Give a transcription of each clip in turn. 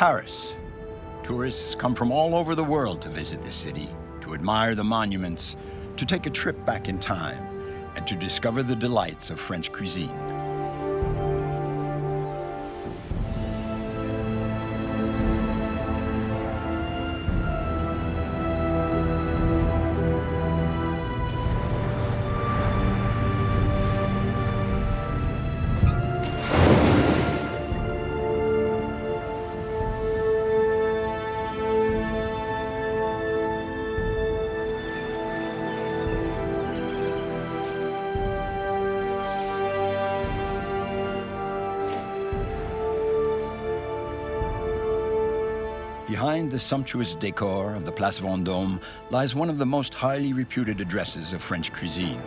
Paris. Tourists come from all over the world to visit the city, to admire the monuments, to take a trip back in time, and to discover the delights of French cuisine. Behind the sumptuous decor of the Place Vendôme lies one of the most highly reputed addresses of French cuisine.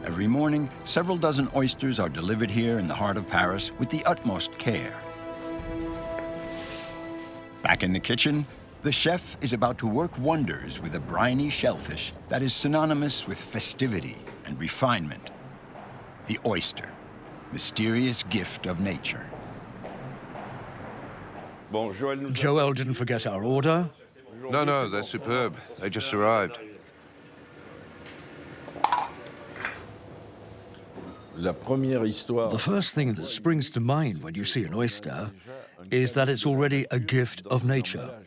Every morning, several dozen oysters are delivered here in the heart of Paris with the utmost care. Back in the kitchen, the chef is about to work wonders with a briny shellfish that is synonymous with festivity and refinement. The oyster, mysterious gift of nature. Joel didn't forget our order. No, they're superb. They just arrived. The first thing that springs to mind when you see an oyster is that it's already a gift of nature,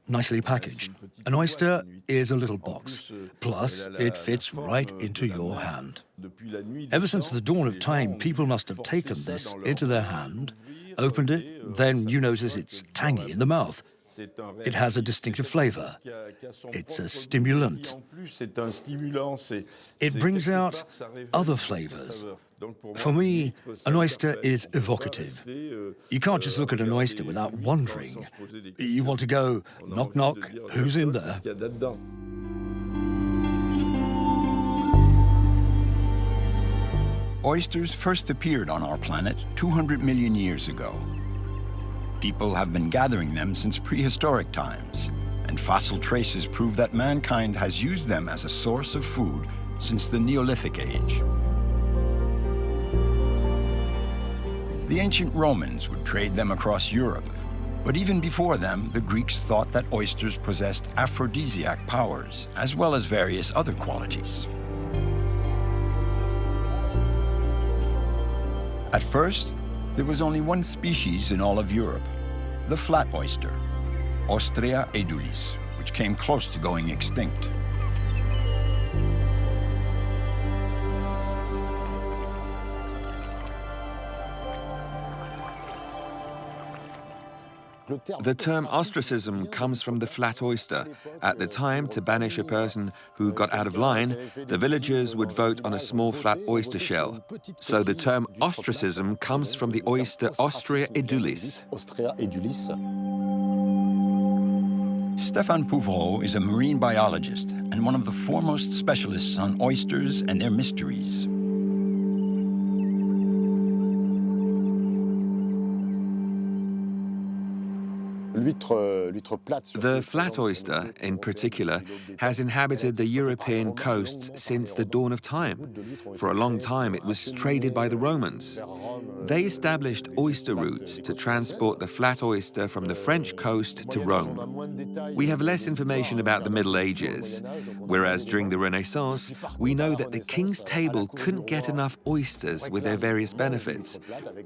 nicely packaged. An oyster is a little box, plus it fits right into your hand. Ever since the dawn of time, people must have taken this into their hand, opened it, then you notice it's tangy in the mouth. It has a distinctive flavor. It's a stimulant. It brings out other flavors. For me, an oyster is evocative. You can't just look at an oyster without wondering. You want to go, knock, knock, who's in there? Oysters first appeared on our planet 200 million years ago. People have been gathering them since prehistoric times, and fossil traces prove that mankind has used them as a source of food since the Neolithic age. The ancient Romans would trade them across Europe, but even before them, the Greeks thought that oysters possessed aphrodisiac powers, as well as various other qualities. At first, there was only one species in all of Europe, the flat oyster, Ostrea edulis, which came close to going extinct. The term ostracism comes from the flat oyster. At the time, to banish a person who got out of line, the villagers would vote on a small flat oyster shell. So the term ostracism comes from the oyster Ostrea edulis. Stéphane Pouvreau is a marine biologist and one of the foremost specialists on oysters and their mysteries. The flat oyster, in particular, has inhabited the European coasts since the dawn of time. For a long time, it was traded by the Romans. They established oyster routes to transport the flat oyster from the French coast to Rome. We have less information about the Middle Ages, whereas during the Renaissance, we know that the king's table couldn't get enough oysters with their various benefits.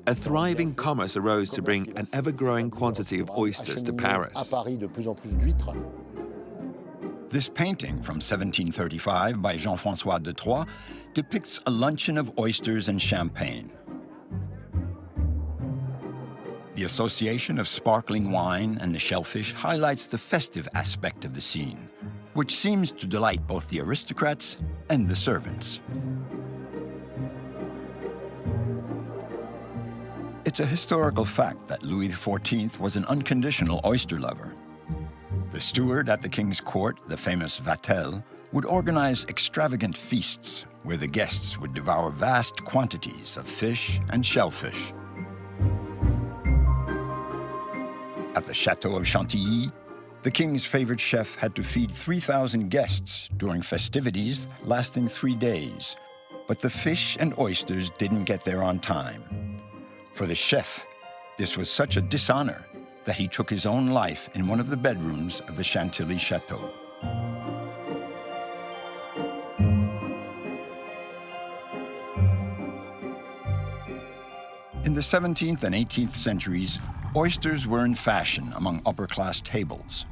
A thriving commerce arose to bring an ever-growing quantity of oysters to Paris. This painting from 1735 by Jean-François de Troyes depicts a luncheon of oysters and champagne. The association of sparkling wine and the shellfish highlights the festive aspect of the scene, which seems to delight both the aristocrats and the servants. It's a historical fact that Louis XIV was an unconditional oyster lover. The steward at the king's court, the famous Vatel, would organize extravagant feasts where the guests would devour vast quantities of fish and shellfish. At the Château of Chantilly, the king's favorite chef had to feed 3,000 guests during festivities lasting 3 days, but the fish and oysters didn't get there on time. For the chef, this was such a dishonor that he took his own life in one of the bedrooms of the Chantilly Chateau. In the 17th and 18th centuries, oysters were in fashion among upper-class tables,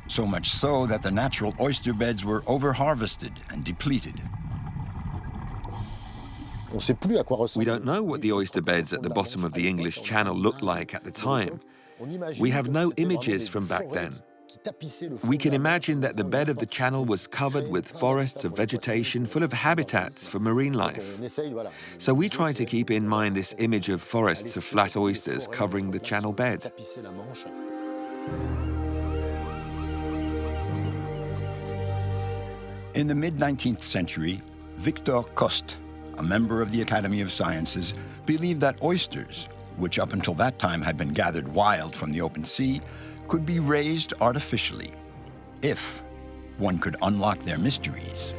so much so that the natural oyster beds were over-harvested and depleted. We don't know what the oyster beds at the bottom of the English Channel looked like at the time. We have no images from back then. We can imagine that the bed of the channel was covered with forests of vegetation full of habitats for marine life. So we try to keep in mind this image of forests of flat oysters covering the channel bed. In the mid-19th century, Victor Coste, a member of the Academy of Sciences, believed that oysters, which up until that time had been gathered wild from the open sea, could be raised artificially, if one could unlock their mysteries.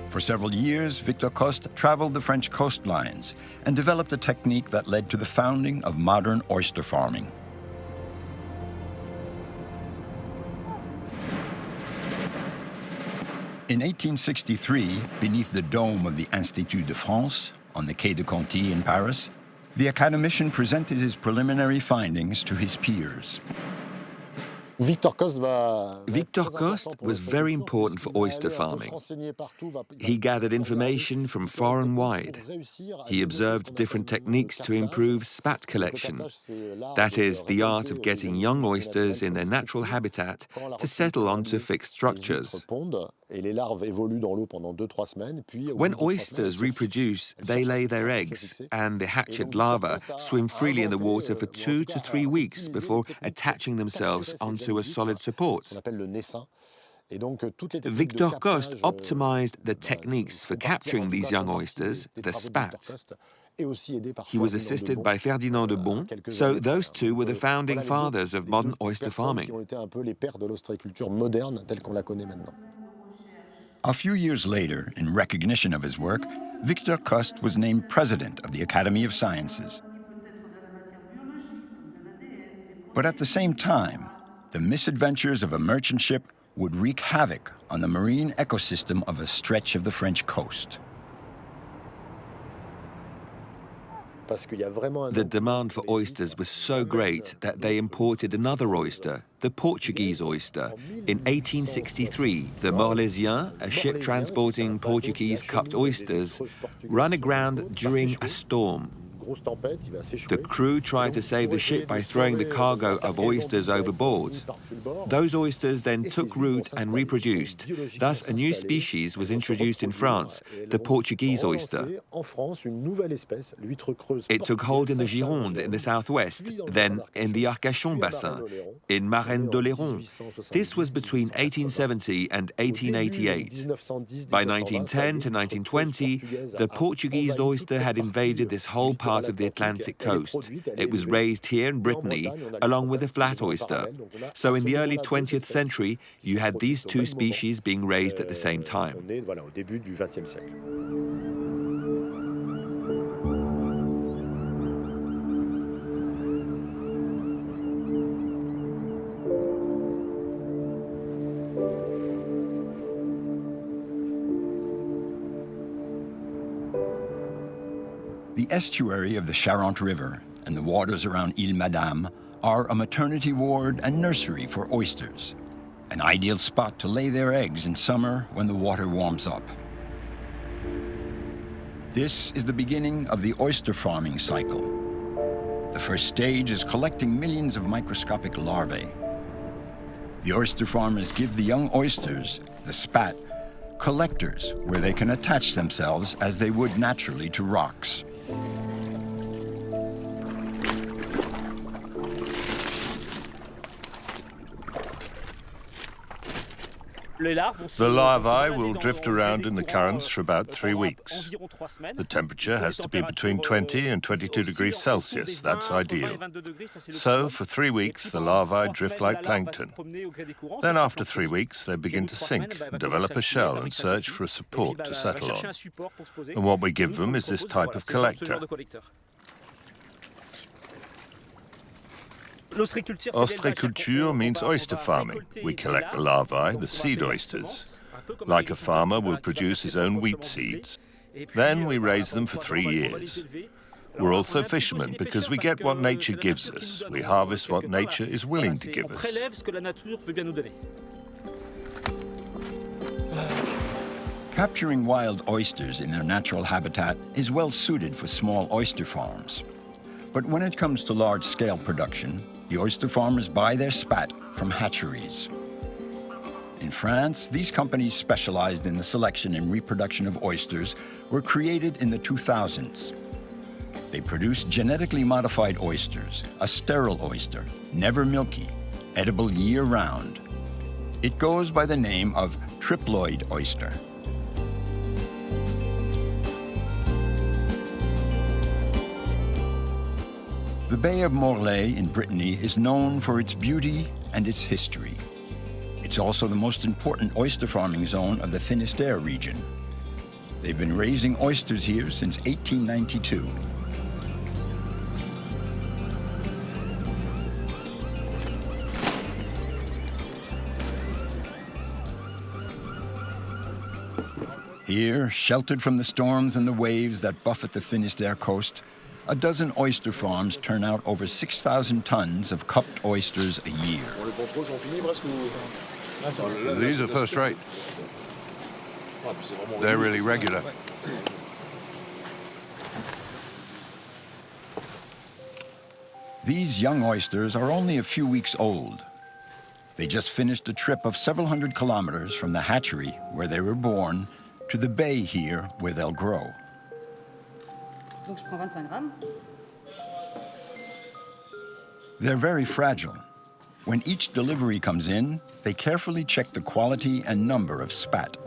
For several years, Victor Coste traveled the French coastlines and developed a technique that led to the founding of modern oyster farming. In 1863, beneath the dome of the Institut de France, on the Quai de Conti in Paris, the academician presented his preliminary findings to his peers. Victor Coste was very important for oyster farming. He gathered information from far and wide. He observed different techniques to improve spat collection. That is, the art of getting young oysters in their natural habitat to settle onto fixed structures. When oysters reproduce, they lay their eggs, and the hatchet larvae swim freely in the water for 2 to 3 weeks before attaching themselves onto a solid support. Victor Coste optimized the techniques for capturing these young oysters, the spat. He was assisted by Ferdinand de Bon, so those two were the founding fathers of modern oyster farming. A few years later, in recognition of his work, Victor Coste was named president of the Academy of Sciences. But at the same time, the misadventures of a merchant ship would wreak havoc on the marine ecosystem of a stretch of the French coast. The demand for oysters was so great that they imported another oyster, the Portuguese oyster. In 1863, the Morlaisien, a ship transporting Portuguese cupped oysters, ran aground during a storm. The crew tried to save the ship by throwing the cargo of oysters overboard. Those oysters then took root and reproduced. Thus, a new species was introduced in France, the Portuguese oyster. It took hold in the Gironde in the southwest, then in the Arcachon bassin, in Marennes d'Oléron. This was between 1870 and 1888. By 1910 to 1920, the Portuguese oyster had invaded this whole part of the Atlantic coast. It was raised here in Brittany, along with the flat oyster. So in the early 20th century, you had these two species being raised at the same time. The estuary of the Charente River and the waters around Ile Madame are a maternity ward and nursery for oysters, an ideal spot to lay their eggs in summer when the water warms up. This is the beginning of the oyster farming cycle. The first stage is collecting millions of microscopic larvae. The oyster farmers give the young oysters, the spat, collectors where they can attach themselves as they would naturally to rocks. The larvae will drift around in the currents for about 3 weeks. The temperature has to be between 20 and 22 degrees Celsius. That's ideal. So, for 3 weeks, the larvae drift like plankton. Then, after 3 weeks, they begin to sink and develop a shell and search for a support to settle on. And what we give them is this type of collector. Ostréculture means oyster farming. We collect the larvae, the seed oysters. Like a farmer will produce his own wheat seeds. Then we raise them for 3 years. We're also fishermen because we get what nature gives us. We harvest what nature is willing to give us. Capturing wild oysters in their natural habitat is well suited for small oyster farms. But when it comes to large-scale production, the oyster farmers buy their spat from hatcheries. In France, these companies specialized in the selection and reproduction of oysters were created in the 2000s. They produce genetically modified oysters, a sterile oyster, never milky, edible year-round. It goes by the name of triploid oyster. The Bay of Morlaix in Brittany is known for its beauty and its history. It's also the most important oyster farming zone of the Finistère region. They've been raising oysters here since 1892. Here, sheltered from the storms and the waves that buffet the Finistère coast, a dozen oyster farms turn out over 6,000 tons of cupped oysters a year. These are first rate. They're really regular. These young oysters are only a few weeks old. They just finished a trip of several hundred kilometers from the hatchery where they were born to the bay here where they'll grow. Donc je prends 25 grammes. They're very fragile. When each delivery comes in, they carefully check the quality and number of spat.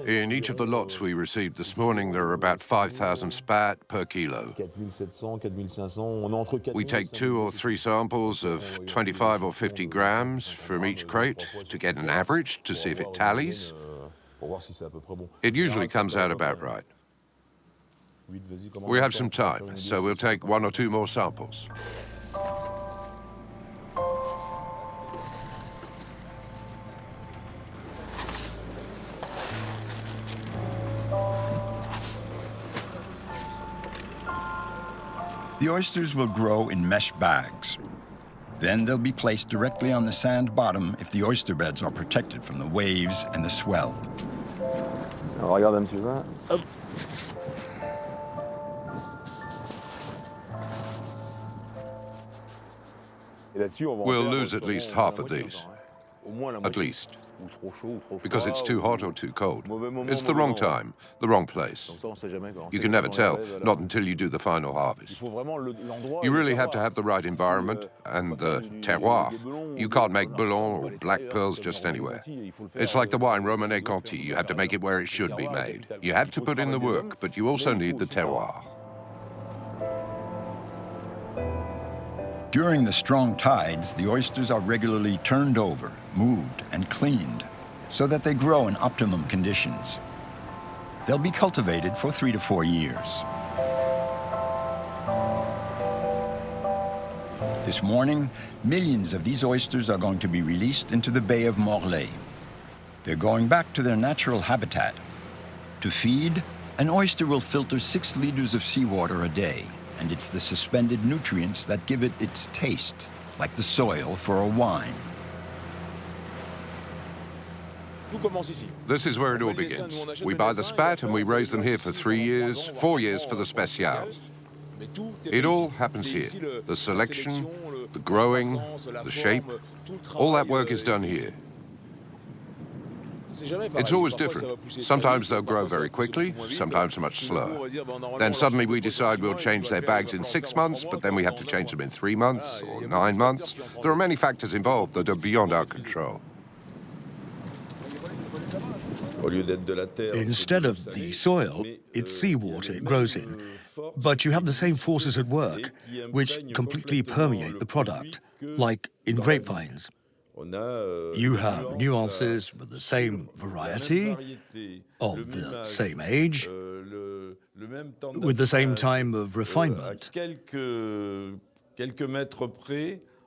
In each of the lots we received this morning, there are about 5,000 spat per kilo. We take 2 or 3 samples of 25 or 50 grams from each crate to get an average to see if it tallies. It usually comes out about right. We have some time, so we'll take 1 or 2 more samples. The oysters will grow in mesh bags. Then they'll be placed directly on the sand bottom if the oyster beds are protected from the waves and the swell. Regarde un petit peu. Hop. We'll lose at least half of these. At least. Because it's too hot or too cold. It's the wrong time, the wrong place. You can never tell, not until you do the final harvest. You really have to have the right environment and the terroir. You can't make Boulogne or black pearls just anywhere. It's like the wine Romanée Conti. You have to make it where it should be made. You have to put in the work, but you also need the terroir. During the strong tides, the oysters are regularly turned over, moved, and cleaned so that they grow in optimum conditions. They'll be cultivated for 3 to 4 years. This morning, millions of these oysters are going to be released into the Bay of Morlaix. They're going back to their natural habitat. To feed, an oyster will filter 6 liters of seawater a day. And it's the suspended nutrients that give it its taste, like the soil for a wine. This is where it all begins. We buy the spat and we raise them here for 3 years, 4 years for the spéciales. It all happens here. The selection, the growing, the shape, all that work is done here. It's always different. Sometimes they'll grow very quickly, sometimes much slower. Then suddenly we decide we'll change their bags in 6 months, but then we have to change them in 3 months or 9 months. There are many factors involved that are beyond our control. Instead of the soil, it's seawater it grows in. But you have the same forces at work, which completely permeate the product, like in grapevines. You have nuances with the same variety, of the same age, with the same time of refinement.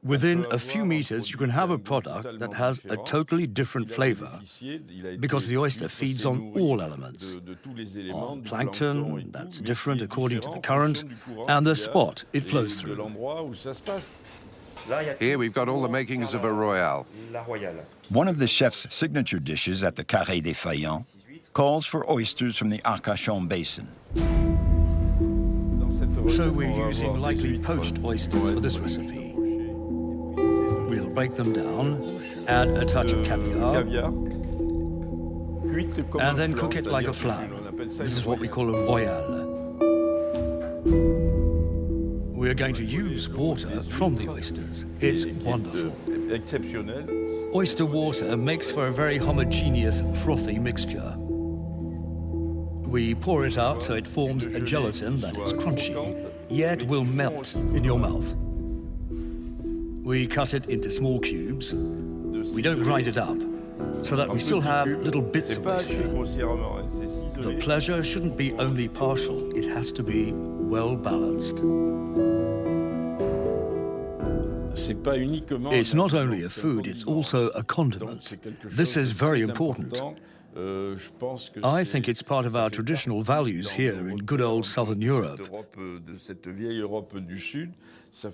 Within a few meters, you can have a product that has a totally different flavor, because the oyster feeds on all elements, on plankton, that's different according to the current, and the spot it flows through. Here we've got all the makings of a Royale. One of the chef's signature dishes at the Carré des Feuillants calls for oysters from the Arcachon Basin. So we're using lightly poached oysters for this recipe. We'll break them down, add a touch of caviar, and then cook it like a flan. This is what we call a royale. We're going to use water from the oysters. It's wonderful. Oyster water makes for a very homogeneous, frothy mixture. We pour it out so it forms a gelatin that is crunchy, yet will melt in your mouth. We cut it into small cubes. We don't grind it up, so that we still have little bits of oyster. The pleasure shouldn't be only partial, it has to be well balanced. It's not only a food, it's also a condiment. This is very important. I think it's part of our traditional values here in good old Southern Europe.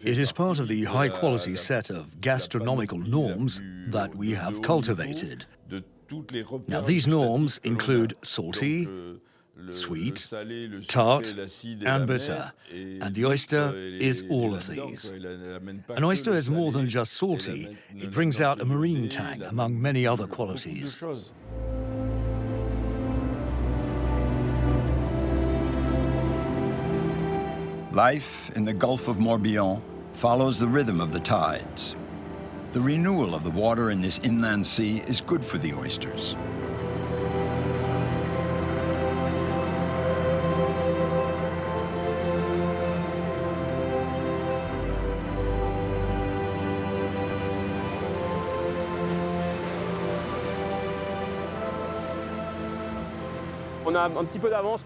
It is part of the high-quality set of gastronomical norms that we have cultivated. Now, these norms include salty, sweet, tart, and bitter, and the oyster is all of these. An oyster is more than just salty, it brings out a marine tang among many other qualities. Life in the Gulf of Morbihan follows the rhythm of the tides. The renewal of the water in this inland sea is good for the oysters.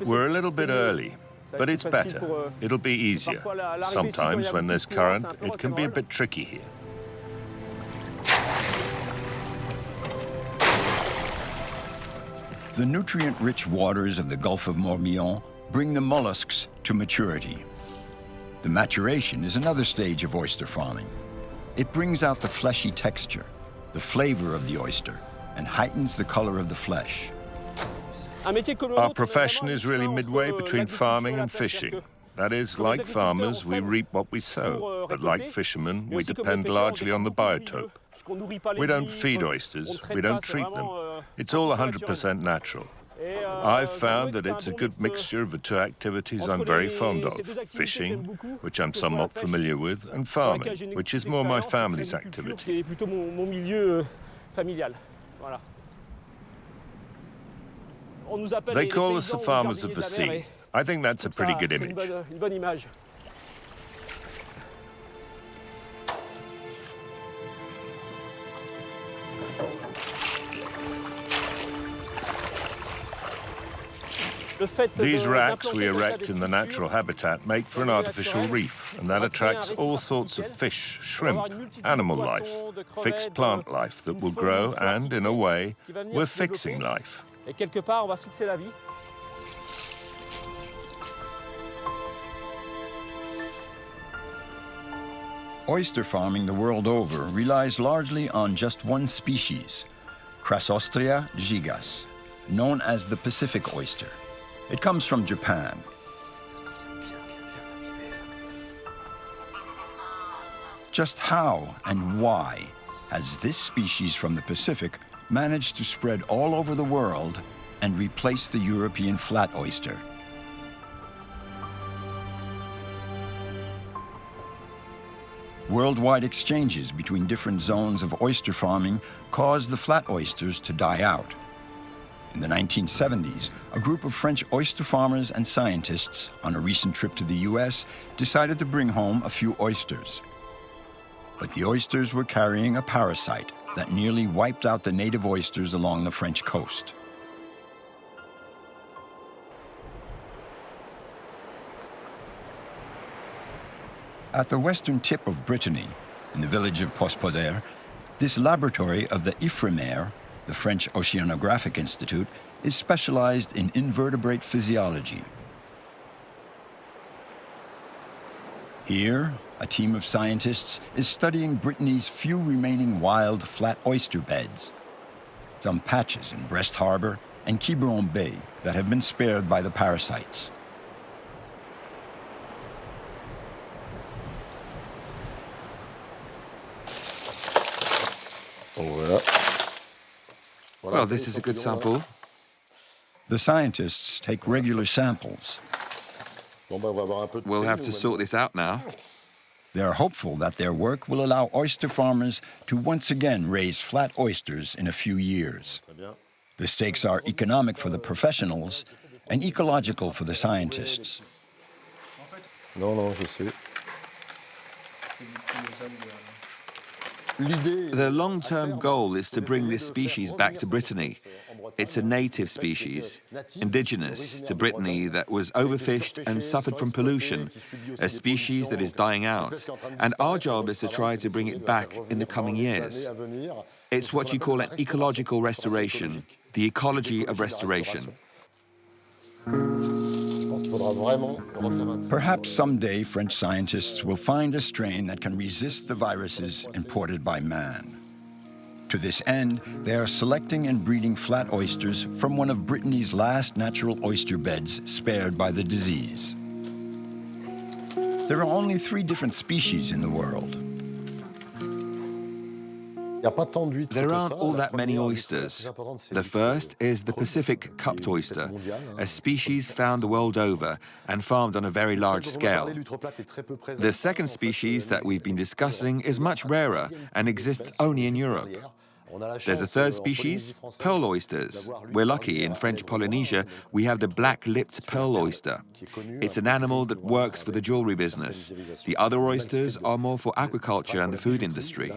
We're a little bit early, but it's better. It'll be easier. Sometimes when there's current, it can be a bit tricky here. The nutrient-rich waters of the Gulf of Morbihan bring the mollusks to maturity. The maturation is another stage of oyster farming. It brings out the fleshy texture, the flavor of the oyster, and heightens the color of the flesh. Our profession is really midway between farming and fishing. That is, like farmers, we reap what we sow, but like fishermen, we depend largely on the biotope. We don't feed oysters, we don't treat them. It's all 100% natural. I've found that it's a good mixture of the two activities I'm very fond of, fishing, which I'm somewhat familiar with, and farming, which is more my family's activity. They call us the farmers of the sea. I think that's a pretty good image. These racks we erect in the natural habitat make for an artificial reef, and that attracts all sorts of fish, shrimp, animal life, fixed plant life that will grow, and, in a way, we're fixing life. Oyster farming the world over relies largely on just one species, Crassostrea gigas, known as the Pacific oyster. It comes from Japan. Just how and why has this species from the Pacific managed to spread all over the world and replace the European flat oyster? Worldwide exchanges between different zones of oyster farming caused the flat oysters to die out. In the 1970s, a group of French oyster farmers and scientists, on a recent trip to the US, decided to bring home a few oysters. But the oysters were carrying a parasite that nearly wiped out the native oysters along the French coast. At the western tip of Brittany, in the village of Postpoder, this laboratory of the IFREMER, the French Oceanographic Institute, is specialized in invertebrate physiology. Here, a team of scientists is studying Brittany's few remaining wild flat oyster beds, some patches in Brest Harbor and Quiberon Bay that have been spared by the parasites. Well, this is a good sample. The scientists take regular samples. We'll have to sort this out now. They are hopeful that their work will allow oyster farmers to once again raise flat oysters in a few years. The stakes are economic for the professionals and ecological for the scientists. The long-term goal is to bring this species back to Brittany. It's a native species, indigenous to Brittany, that was overfished and suffered from pollution, a species that is dying out. And our job is to try to bring it back in the coming years. It's what you call an ecological restoration, the ecology of restoration. Perhaps someday French scientists will find a strain that can resist the viruses imported by man. To this end, they are selecting and breeding flat oysters from one of Brittany's last natural oyster beds spared by the disease. There are only 3 different species in the world. There aren't all that many oysters. The first is the Pacific cupped oyster, a species found the world over and farmed on a very large scale. The second species that we've been discussing is much rarer and exists only in Europe. There's a third species, pearl oysters. We're lucky, in French Polynesia, we have the black-lipped pearl oyster. It's an animal that works for the jewelry business. The other oysters are more for aquaculture and the food industry.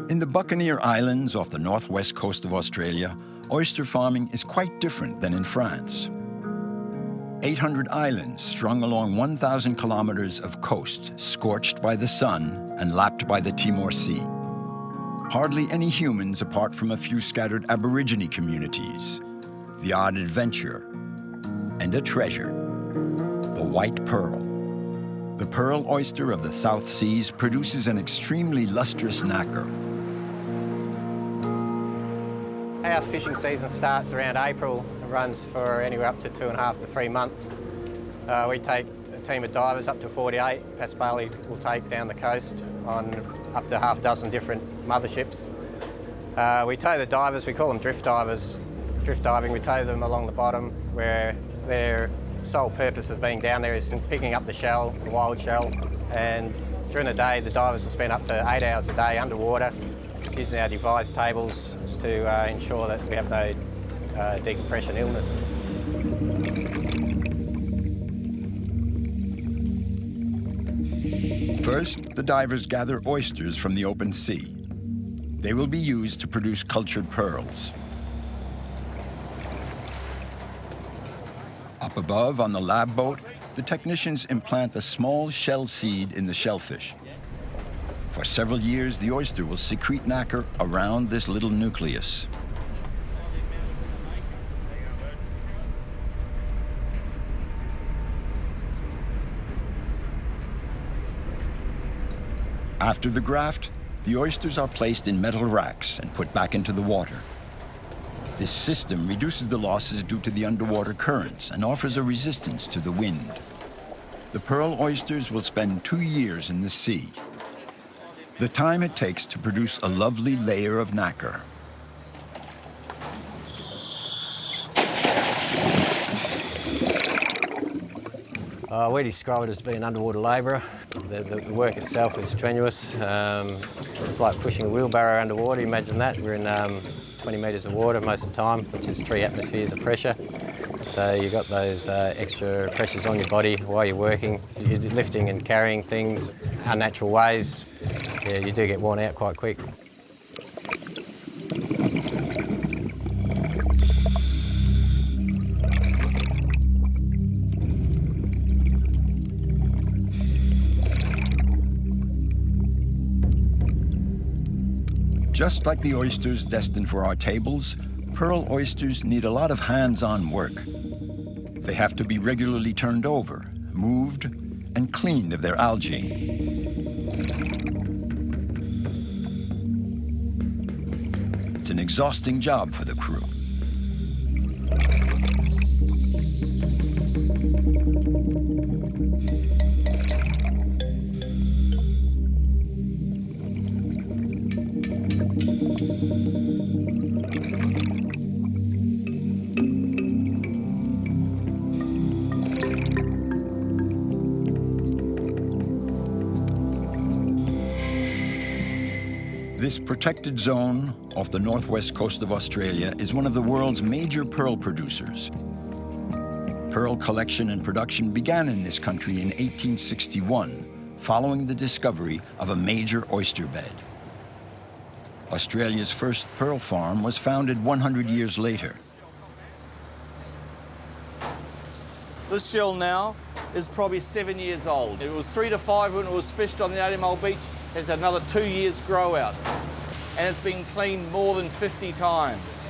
In the Buccaneer Islands off the northwest coast of Australia, oyster farming is quite different than in France. 800 islands strung along 1,000 kilometers of coast, scorched by the sun and lapped by the Timor Sea. Hardly any humans apart from a few scattered Aborigine communities. The odd adventure and a treasure, the white pearl. The pearl oyster of the South Seas produces an extremely lustrous nacre. Our fishing season starts around April and runs for anywhere up to 2.5 to 3 months. We take a team of divers up to 48. Pats Bailey will take down the coast on up to half a dozen different motherships. We tow the divers, we call them drift divers. Drift diving, we tow them along the bottom where their sole purpose of being down there is picking up the shell, the wild shell. And during the day, the divers will spend up to 8 hours a day underwater, using our devised tables to ensure that we have no decompression illness. First, the divers gather oysters from the open sea. They will be used to produce cultured pearls. Up above on the lab boat, the technicians implant a small shell seed in the shellfish. For several years, the oyster will secrete nacre around this little nucleus. After the graft, the oysters are placed in metal racks and put back into the water. This system reduces the losses due to the underwater currents and offers a resistance to the wind. The pearl oysters will spend 2 years in the sea, the time it takes to produce a lovely layer of nacre. We describe it as being an underwater labourer. The work itself is strenuous. It's like pushing a wheelbarrow underwater. Imagine that. We're in 20 metres of water most of the time, which is 3 atmospheres of pressure. So you've got those extra pressures on your body while you're working. You're lifting and carrying things unnatural ways. Yeah, you do get worn out quite quick. Just like the oysters destined for our tables, pearl oysters need a lot of hands-on work. They have to be regularly turned over, moved, and cleaned of their algae. It's an exhausting job for the crew. This protected zone off the northwest coast of Australia is one of the world's major pearl producers. Pearl collection and production began in this country in 1861, following the discovery of a major oyster bed. Australia's first pearl farm was founded 100 years later. This shell now is probably 7 years old. It was 3 to 5 when it was fished on the 80 Mile Beach. It's another 2 years grow out. And it's been cleaned more than 50 times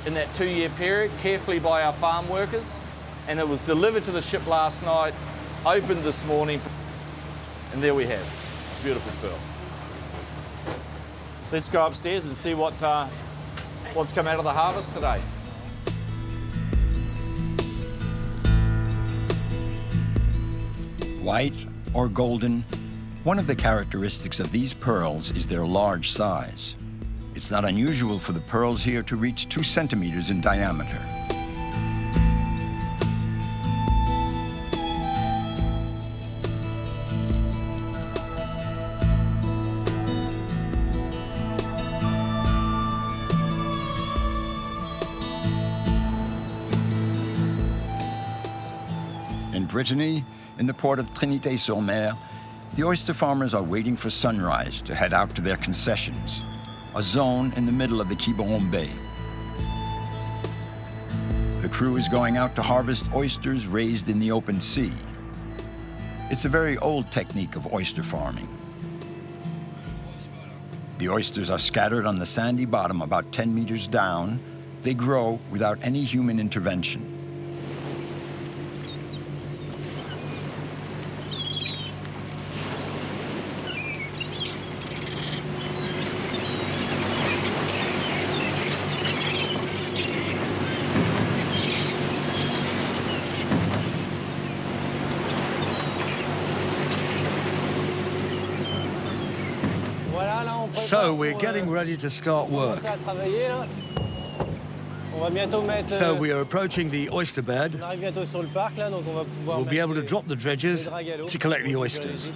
in that 2-year period, carefully by our farm workers. And it was delivered to the ship last night, opened this morning, and there we have, beautiful pearl. Let's go upstairs and see what's come out of the harvest today. White or golden, one of the characteristics of these pearls is their large size. It's not unusual for the pearls here to reach 2 centimeters in diameter. In Brittany, in the port of Trinité-sur-Mer, the oyster farmers are waiting for sunrise to head out to their concessions, a zone in the middle of the Quiberon Bay. The crew is going out to harvest oysters raised in the open sea. It's a very old technique of oyster farming. The oysters are scattered on the sandy bottom about 10 meters down. They grow without any human intervention. So we're getting ready to start work. So we are approaching the oyster bed. We'll be able to drop the dredges to collect the oysters.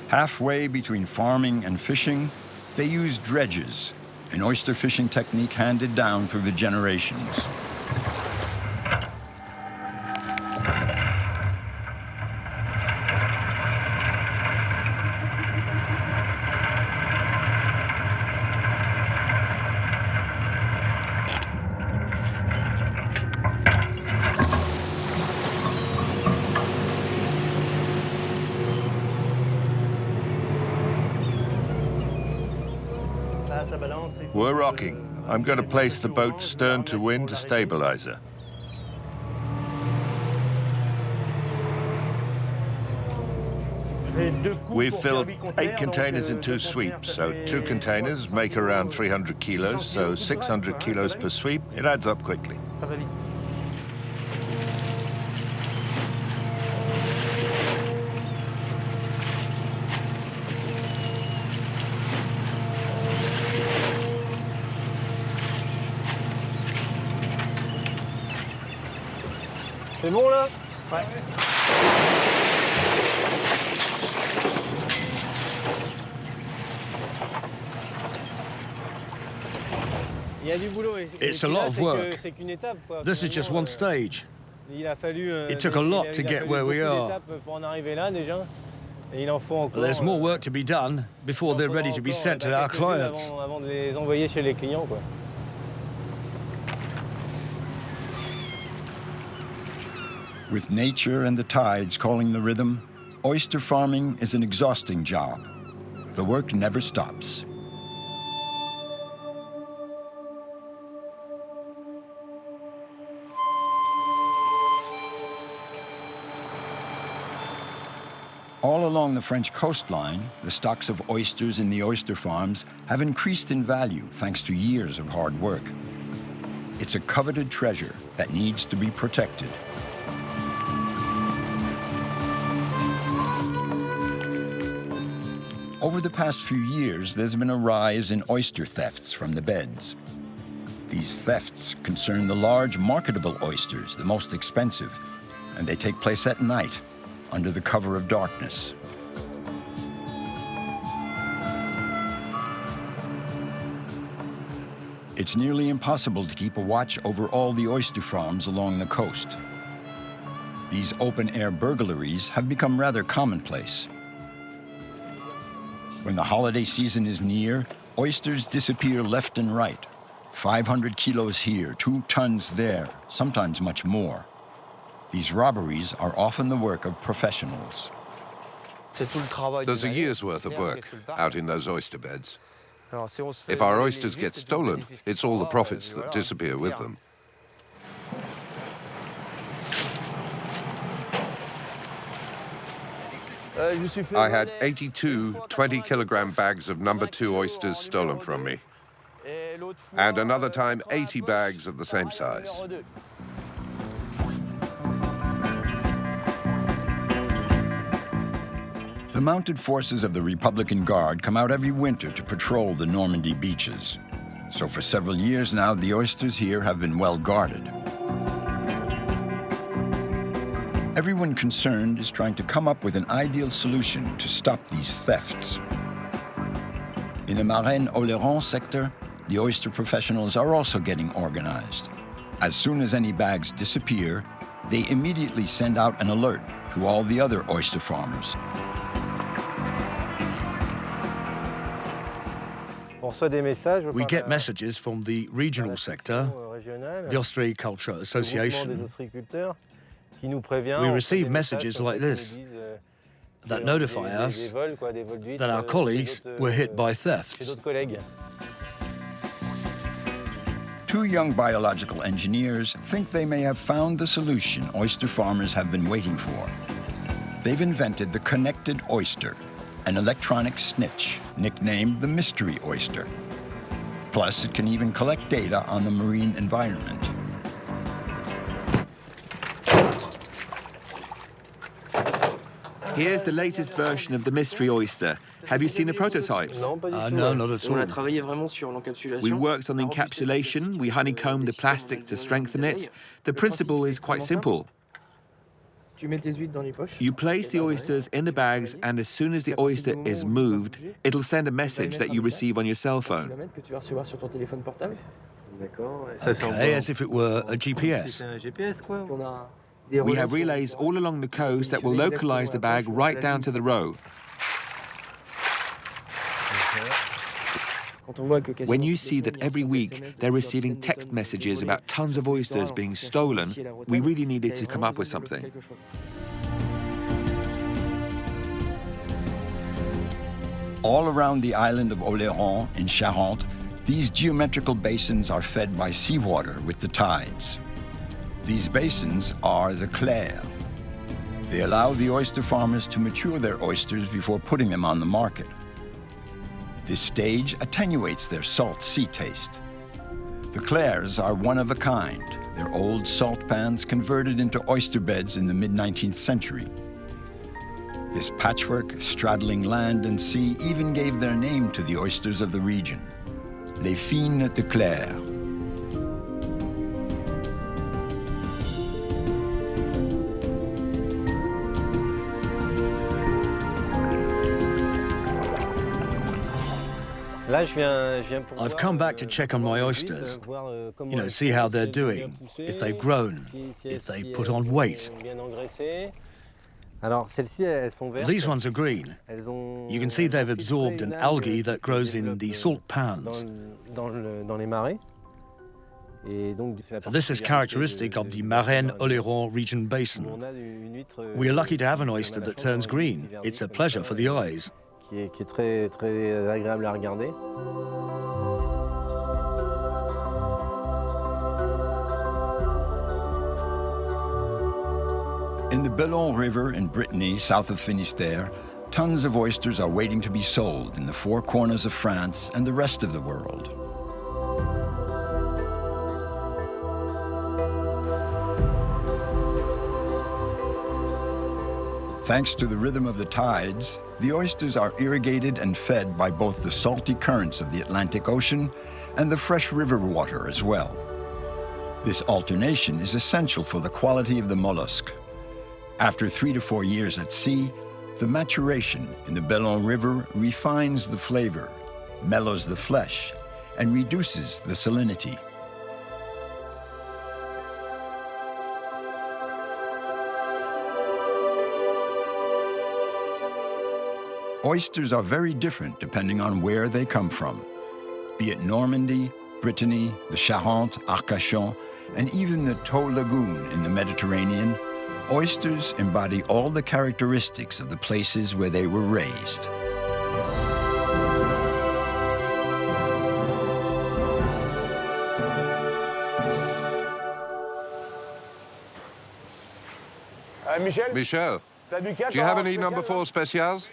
Halfway between farming and fishing, they use dredges, an oyster fishing technique handed down through the generations. We're rocking. I'm going to place the boat stern to wind to stabilize her. We've filled 8 containers in 2 sweeps, so 2 containers make around 300 kilos, so 600 kilos per sweep. It adds up quickly. C'est bon là? It's a lot of work. This is just one stage. It took a lot to get where we are. There's more work to be done before they're ready to be sent to our clients. With nature and the tides calling the rhythm, oyster farming is an exhausting job. The work never stops. All along the French coastline, the stocks of oysters in the oyster farms have increased in value thanks to years of hard work. It's a coveted treasure that needs to be protected. Over the past few years, there's been a rise in oyster thefts from the beds. These thefts concern the large marketable oysters, the most expensive, and they take place at night, under the cover of darkness. It's nearly impossible to keep a watch over all the oyster farms along the coast. These open-air burglaries have become rather commonplace. When the holiday season is near, oysters disappear left and right. 500 kilos here, 2 tons there, sometimes much more. These robberies are often the work of professionals. There's a year's worth of work out in those oyster beds. If our oysters get stolen, it's all the profits that disappear with them. I had 82 20-kilogram bags of number 2 oysters stolen from me. And another time, 80 bags of the same size. The mounted forces of the Republican Guard come out every winter to patrol the Normandy beaches. So for several years now, the oysters here have been well guarded. Everyone concerned is trying to come up with an ideal solution to stop these thefts. In the Marennes-Oléron sector, the oyster professionals are also getting organized. As soon as any bags disappear, they immediately send out an alert to all the other oyster farmers. We get messages from the regional sector, the Ostréiculture Association. We receive messages like this that notify us that our colleagues were hit by thefts. 2 young biological engineers think they may have found the solution oyster farmers have been waiting for. They've invented the connected oyster, an electronic snitch nicknamed the mystery oyster. Plus, it can even collect data on the marine environment. Here's the latest version of the mystery oyster. Have you seen the prototypes? No, not at all. We worked on the encapsulation, we honeycombed the plastic to strengthen it. The principle is quite simple. You place the oysters in the bags, and as soon as the oyster is moved, it'll send a message that you receive on your cell phone. Okay, as if it were a GPS. We have relays all along the coast that will localize the bag right down to the row. When you see that every week they're receiving text messages about tons of oysters being stolen, we really needed to come up with something. All around the island of Oléron in Charente, these geometrical basins are fed by seawater with the tides. These basins are the clairs. They allow the oyster farmers to mature their oysters before putting them on the market. This stage attenuates their salt sea taste. The clairs are one of a kind. They're old salt pans converted into oyster beds in the mid-19th century. This patchwork, straddling land and sea, even gave their name to the oysters of the region, les fines de Clair. I've come back to check on my oysters, see how they're doing, if they've grown, if they put on weight. These ones are green. You can see they've absorbed an algae that grows in the salt pans. This is characteristic of the Marennes-Oléron region basin. We are lucky to have an oyster that turns green. It's a pleasure for the eyes. In the Bellon River in Brittany, south of Finistère, tons of oysters are waiting to be sold in the four corners of France and the rest of the world. Thanks to the rhythm of the tides, the oysters are irrigated and fed by both the salty currents of the Atlantic Ocean and the fresh river water as well. This alternation is essential for the quality of the mollusk. After 3 to 4 years at sea, the maturation in the Bellon River refines the flavor, mellows the flesh, and reduces the salinity. Oysters are very different depending on where they come from. Be it Normandy, Brittany, the Charente, Arcachon, and even the Thau Lagoon in the Mediterranean, oysters embody all the characteristics of the places where they were raised. Michel, do you have any number 4 specials?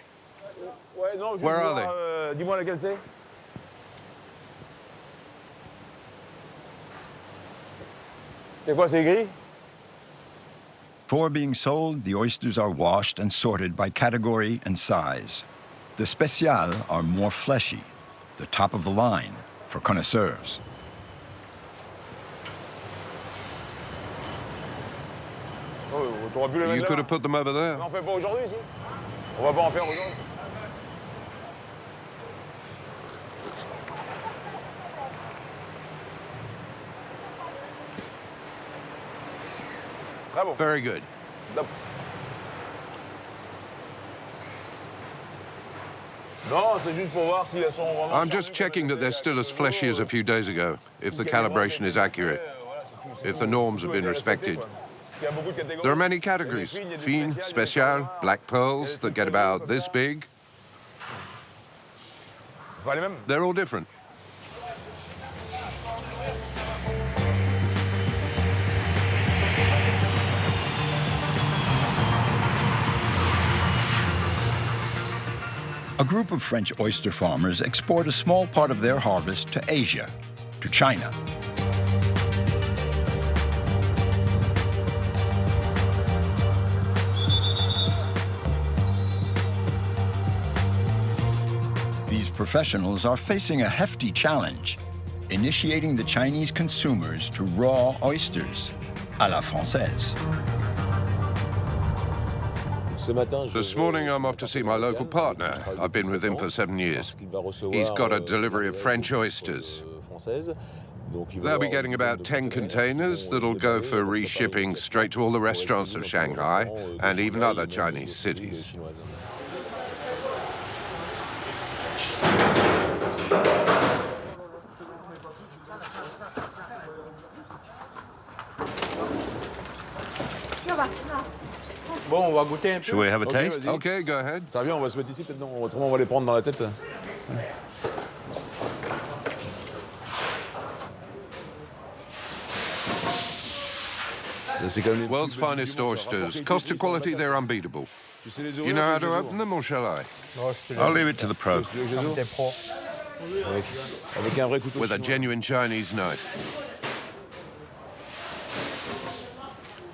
Where are they? Dis-moi laquelle c'est. C'est quoi, c'est gris? Before being sold, the oysters are washed and sorted by category and size. The spéciales are more fleshy, the top of the line for connoisseurs. You could have put them over there. On fait pas aujourd'hui ici. On va pas en faire aujourd'hui. Very good. I'm just checking that they're still as fleshy as a few days ago, if the calibration is accurate, if the norms have been respected. There are many categories: fine, spécial, black pearls that get about this big. They're all different. A group of French oyster farmers export a small part of their harvest to Asia, to China. These professionals are facing a hefty challenge, initiating the Chinese consumers to raw oysters, à la française. This morning I'm off to see my local partner. I've been with him for 7 years. He's got a delivery of French oysters. They'll be getting about 10 containers that'll go for reshipping straight to all the restaurants of Shanghai and even other Chinese cities. Shall we have a taste? Okay, go ahead. T'as vu, on va se mettre ici, peut-être non. Autrement, on va les prendre dans la tête. World's finest oysters. Cost to quality, they're unbeatable. You know how to open them, or shall I? I'll leave it to the pro. With a genuine Chinese knife.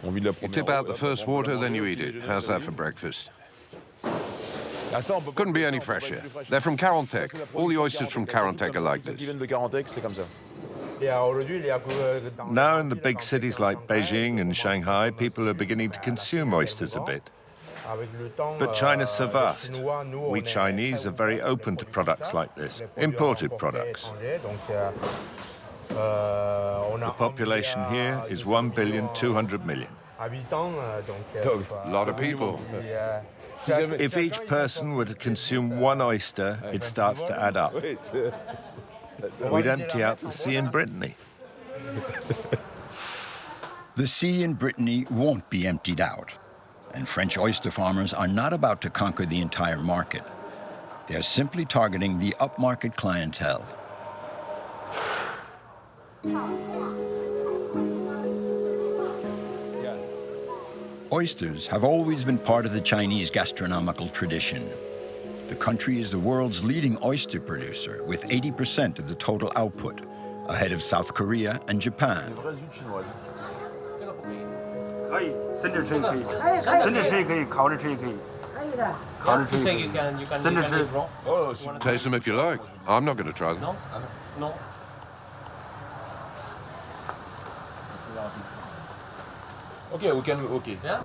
You tip out the first water, then you eat it. How's that for breakfast? Couldn't be any fresher. They're from Carantec. All the oysters from Carantec are like this. Now in the big cities like Beijing and Shanghai, people are beginning to consume oysters a bit. But China's so vast. We Chinese are very open to products like this, imported products. The population here is 1,200,000,000. A lot of people. If each person were to consume one oyster, it starts to add up. We'd empty out the sea in Brittany. The sea in Brittany won't be emptied out. And French oyster farmers are not about to conquer the entire market. They're simply targeting the upmarket clientele. Oysters have always been part of the Chinese gastronomical tradition. The country is the world's leading oyster producer, with 80% of the total output, ahead of South Korea and Japan. Taste them if you like. I'm not going to try them. No. Okay. Yeah?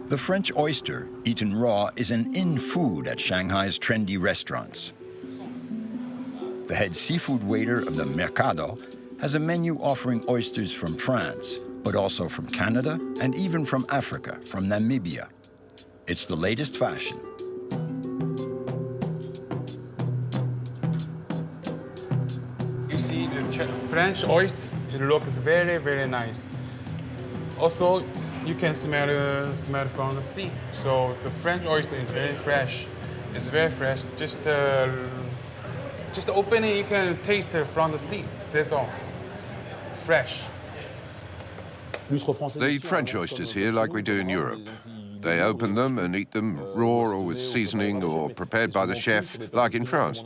The French oyster, eaten raw, is an in food at Shanghai's trendy restaurants. The head seafood waiter of the Mercado has a menu offering oysters from France, but also from Canada and even from Africa, from Namibia. It's the latest fashion. You see the French oyster, it looks very, very nice. Also, you can smell it from the sea. So the French oyster is very fresh. It's very fresh. Just open it, you can taste it from the sea. That's all. Fresh. They eat French oysters here like we do in Europe. They open them and eat them raw or with seasoning or prepared by the chef, like in France.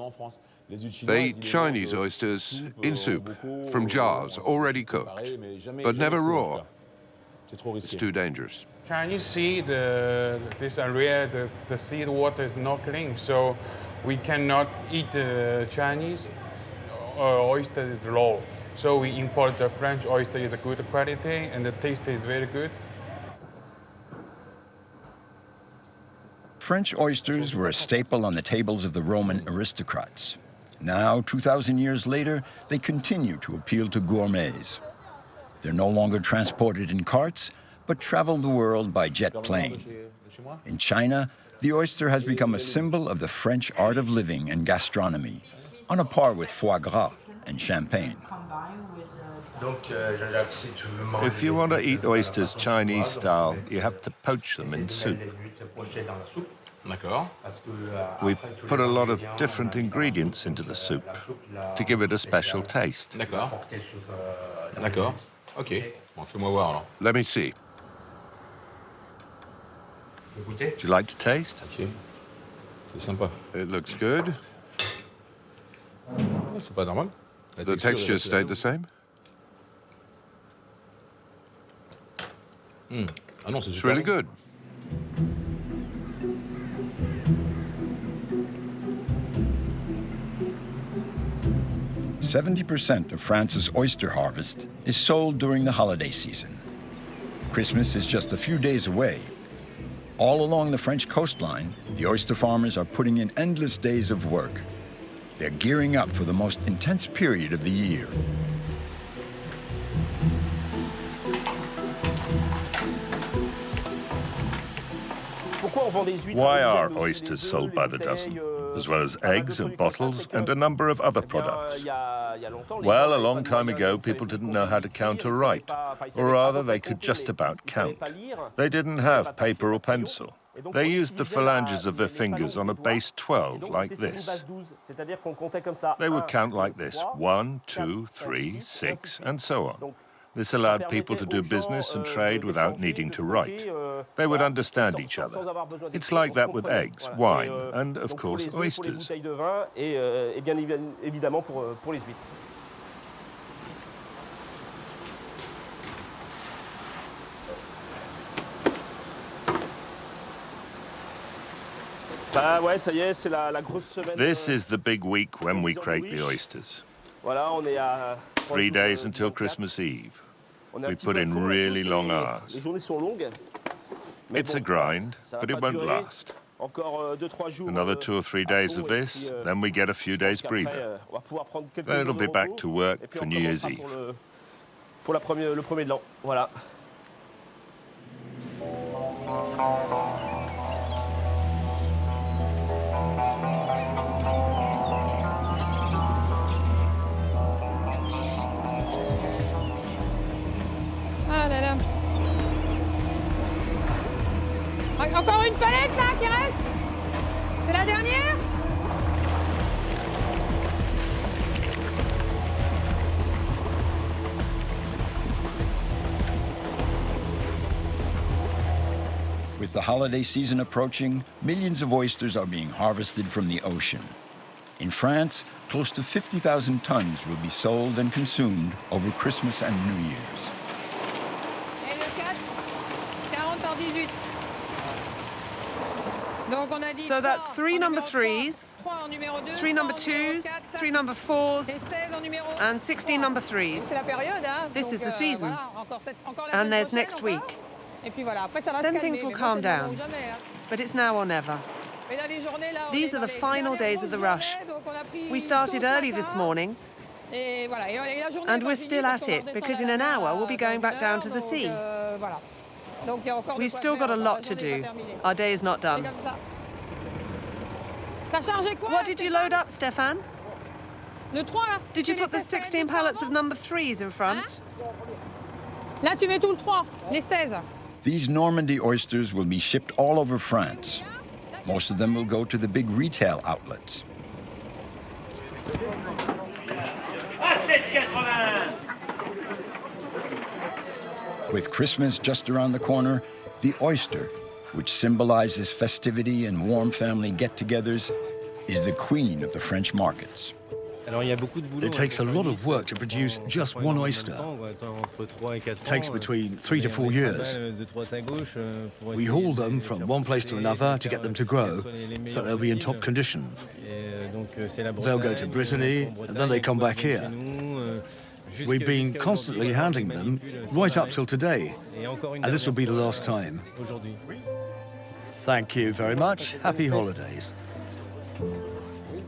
They eat Chinese oysters in soup, from jars, already cooked, but never raw. It's too dangerous. Chinese sea, this area, the sea water is not clean, so we cannot eat Chinese oyster is raw. So we import the French oyster is a good quality and the taste is very good. French oysters were a staple on the tables of the Roman aristocrats. Now, 2,000 years later, they continue to appeal to gourmets. They're no longer transported in carts, but travel the world by jet plane. In China, the oyster has become a symbol of the French art of living and gastronomy, on a par with foie gras and champagne. If you want to eat oysters Chinese style, you have to poach them in soup. We put a lot of different ingredients into the soup to give it a special taste. Let me see. Would you like to taste? It looks good. The texture stayed the same? It's really good. %70 of France's oyster harvest is sold during the holiday season. Christmas is just a few days away. All along the French coastline, the oyster farmers are putting in endless days of work. They're gearing up for the most intense period of the year. Why are oysters sold by the dozen, as well as eggs and bottles and a number of other products? Well, a long time ago, people didn't know how to count or write, or rather, they could just about count. They didn't have paper or pencil. They used the phalanges of their fingers on a base 12, like this. They would count like this, 1, 2, 3, 6, and so on. This allowed people to do business and trade without needing to write. They would understand each other. It's like that with eggs, wine, and, of course, oysters. This is the big week when we crate the oysters. 3 days until Christmas Eve. We put in really long hours. It's a grind, but it won't last. Another 2 or 3 days of this, then we get a few days breather. Then it'll be back to work for New Year's Eve. Pour le premier de l'an, voilà. Ah là là. Encore une palette là qui reste? C'est la dernière? With the holiday season approaching, millions of oysters are being harvested from the ocean. In France, close to 50,000 tons will be sold and consumed over Christmas and New Year's. Et le 4, 40 par 18. So that's 3 number 3s, 3 number 2s, 3 number 4s, and 16 number 3s. This is the season. And there's next week. Then things will calm down. But it's now or never. These are the final days of the rush. We started early this morning, and we're still at it, because in an hour we'll be going back down to the sea. We've still got a lot to do. Our day is not done. What did you load up, Stéphane? Did you put the 16 pallets of number 3s in front? Là, tu mets tout le 3, les 16. These Normandy oysters will be shipped all over France. Most of them will go to the big retail outlets. With Christmas just around the corner, the oyster, which symbolizes festivity and warm family get-togethers, is the queen of the French markets. It takes a lot of work to produce just one oyster. It takes between 3 to 4 years. We haul them from one place to another to get them to grow, so they'll be in top condition. They'll go to Brittany, and then they come back here. We've been constantly handling them right up till today, and this will be the last time. Thank you very much. Happy holidays.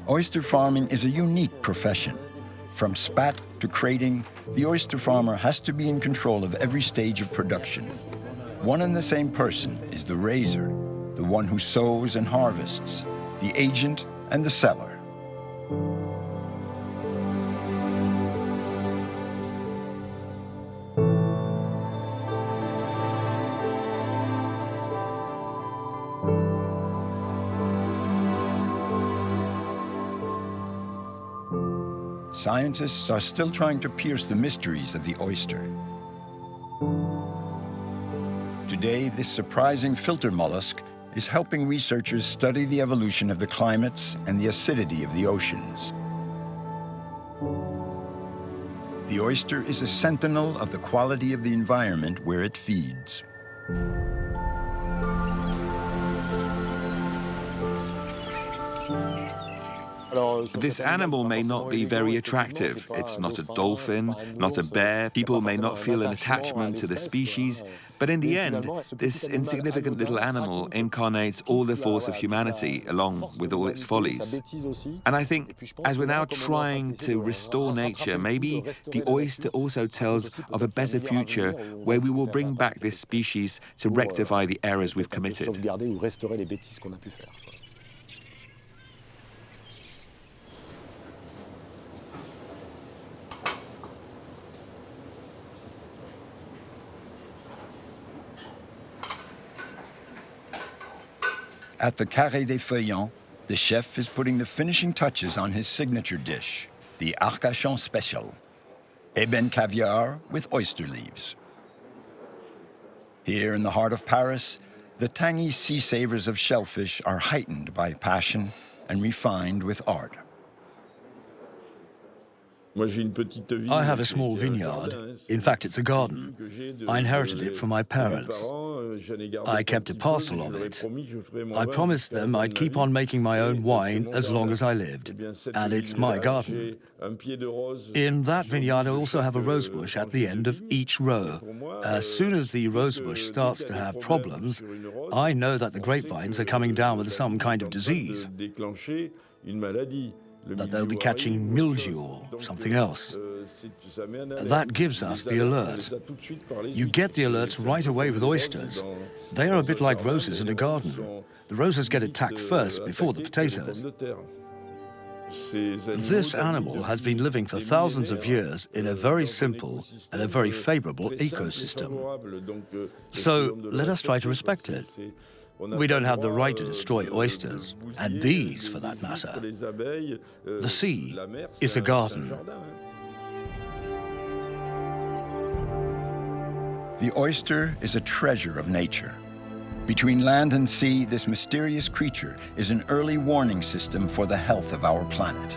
Oyster farming is a unique profession. From spat to crating, the oyster farmer has to be in control of every stage of production. One and the same person is the raiser, the one who sows and harvests, the agent and the seller. Scientists are still trying to pierce the mysteries of the oyster. Today, this surprising filter mollusk is helping researchers study the evolution of the climates and the acidity of the oceans. The oyster is a sentinel of the quality of the environment where it feeds. This animal may not be very attractive. It's not a dolphin, not a bear. People may not feel an attachment to the species. But in the end, this insignificant little animal incarnates all the force of humanity, along with all its follies. And I think, as we're now trying to restore nature, maybe the oyster also tells of a better future where we will bring back this species to rectify the errors we've committed. At the Carré des Feuillants, the chef is putting the finishing touches on his signature dish, the Arcachon Special, ébène caviar with oyster leaves. Here in the heart of Paris, the tangy sea savors of shellfish are heightened by passion and refined with art. I have a small vineyard. In fact, it's a garden. I inherited it from my parents. I kept a parcel of it. I promised them I'd keep on making my own wine as long as I lived. And it's my garden. In that vineyard, I also have a rose bush at the end of each row. As soon as the rose bush starts to have problems, I know that the grapevines are coming down with some kind of disease, that they'll be catching mildew or something else. That gives us the alert. You get the alerts right away with oysters. They are a bit like roses in a garden. The roses get attacked first before the potatoes. This animal has been living for thousands of years in a very simple and a very favorable ecosystem. So let us try to respect it. We don't have the right to destroy oysters, and bees for that matter. The sea is a garden. The oyster is a treasure of nature. Between land and sea, this mysterious creature is an early warning system for the health of our planet.